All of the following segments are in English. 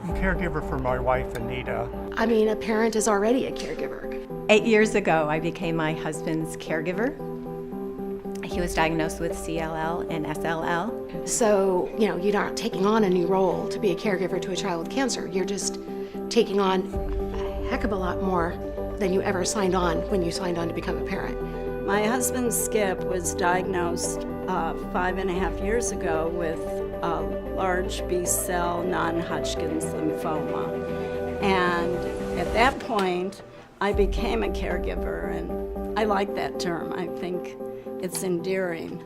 I'm a caregiver for my wife, Anita. I mean, a parent is already a caregiver. 8 years ago, I became my husband's caregiver. He was diagnosed with CLL and SLL. So, you're not taking on a new role to be a caregiver to a child with cancer. You're just taking on a heck of a lot more than you ever signed on when you signed on to become a parent. My husband Skip was diagnosed 5.5 years ago with large B-cell non-Hodgkin's lymphoma. And at that point, I became a caregiver, and I like that term. I think it's endearing.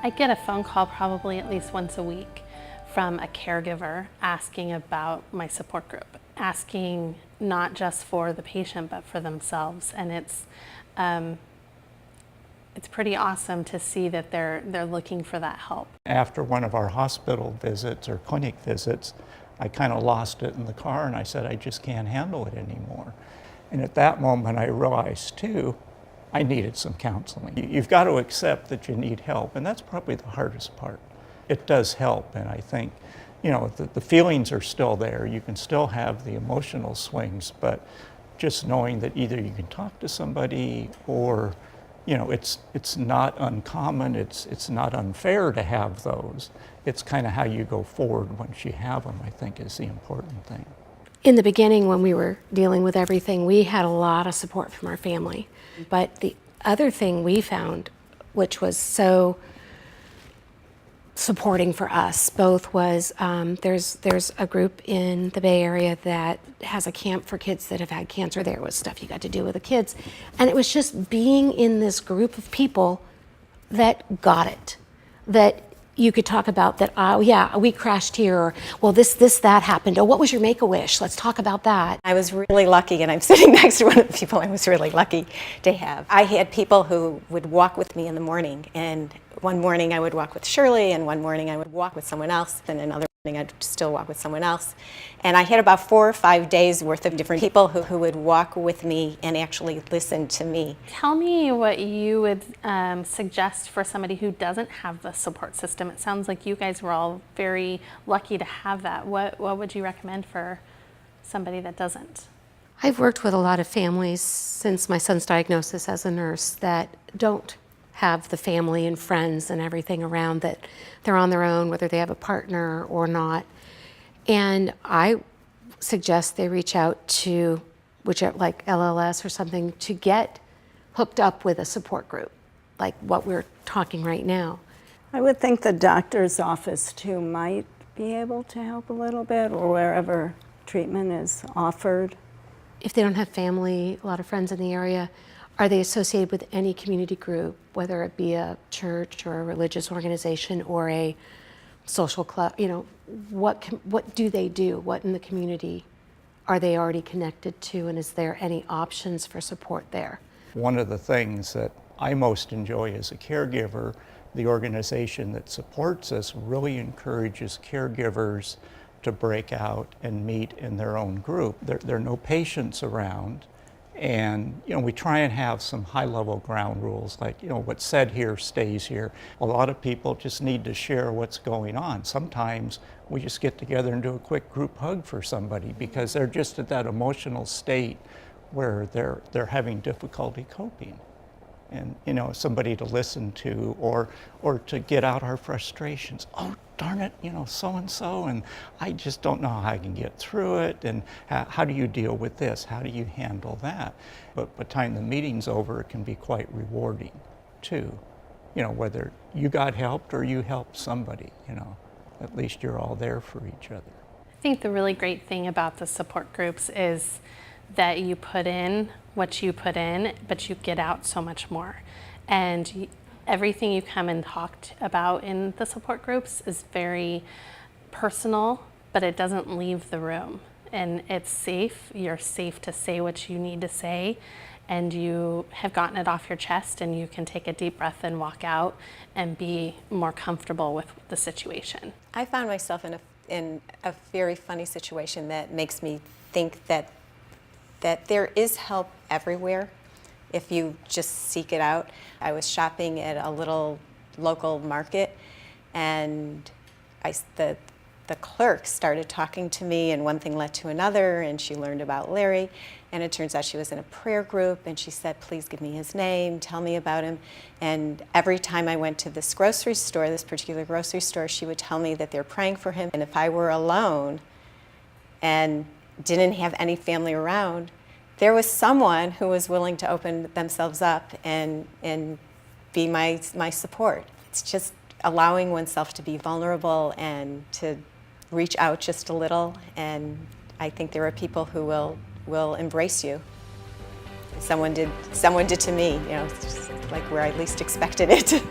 I get a phone call probably at least once a week from a caregiver asking about my support group, asking not just for the patient but for themselves, and it's pretty awesome to see that they're looking for that help. After one of our hospital visits or clinic visits, I kind of lost it in the car and I said, I just can't handle it anymore. And at that moment I realized too, I needed some counseling. You've got to accept that you need help, and that's probably the hardest part. It does help, and I think, the feelings are still there. You can still have the emotional swings, but just knowing that either you can talk to somebody or, it's not uncommon, it's not unfair to have those. It's kind of how you go forward once you have them, I think, is the important thing. In the beginning, when we were dealing with everything, we had a lot of support from our family. But the other thing we found, which was so supporting for us both, was there's a group in the Bay Area that has a camp for kids that have had cancer. There was stuff you got to do with the kids. And it was just being in this group of people that got it, that you could talk about that, yeah, we crashed here, or, well, that happened. Oh, what was your Make-A-Wish? Let's talk about that. I was really lucky, and I'm sitting next to one of the people I was really lucky to have. I had people who would walk with me in the morning, and one morning I would walk with Shirley, and one morning I would walk with someone else, and another morning I'd still walk with someone else. And I had about 4 or 5 days worth of different people who would walk with me and actually listen to me. Tell me what you would suggest for somebody who doesn't have the support system. It sounds like you guys were all very lucky to have that. What would you recommend for somebody that doesn't? I've worked with a lot of families since my son's diagnosis as a nurse that don't have the family and friends and everything around, that they're on their own, whether they have a partner or not. And I suggest they reach out to like LLS or something to get hooked up with a support group, like what we're talking right now. I would think the doctor's office too might be able to help a little bit, or wherever treatment is offered. If they don't have family, a lot of friends in the area, are they associated with any community group, whether it be a church or a religious organization or a social club? What do they do? What in the community are they already connected to, and is there any options for support there? One of the things that I most enjoy as a caregiver, the organization that supports us really encourages caregivers to break out and meet in their own group. There are no patients around, and we try and have some high-level ground rules, like what's said here stays here. A lot of people just need to share what's going on. Sometimes we just get together and do a quick group hug for somebody because they're just at that emotional state where they're having difficulty coping. And somebody to listen to, or to get out our frustrations. Oh, darn it, so-and-so, and I just don't know how I can get through it, and how do you deal with this? How do you handle that? But by the time the meeting's over, it can be quite rewarding too. Whether you got helped or you helped somebody, at least you're all there for each other. I think the really great thing about the support groups is that you put in what you put in, but you get out so much more. And everything you come and talk about in the support groups is very personal, but it doesn't leave the room. And it's safe. You're safe to say what you need to say, and you have gotten it off your chest, and you can take a deep breath and walk out and be more comfortable with the situation. I found myself in a very funny situation that makes me think that there is help everywhere, if you just seek it out. I was shopping at a little local market, and the clerk started talking to me, and one thing led to another, and she learned about Larry, and it turns out she was in a prayer group, and she said, please give me his name, tell me about him. And every time I went to this grocery store, this particular grocery store, she would tell me that they're praying for him, and if I were alone and didn't have any family around, there was someone who was willing to open themselves up and be my support. It's just allowing oneself to be vulnerable and to reach out just a little, and I think there are people who will embrace you. Someone did to me, it's just like where I least expected it.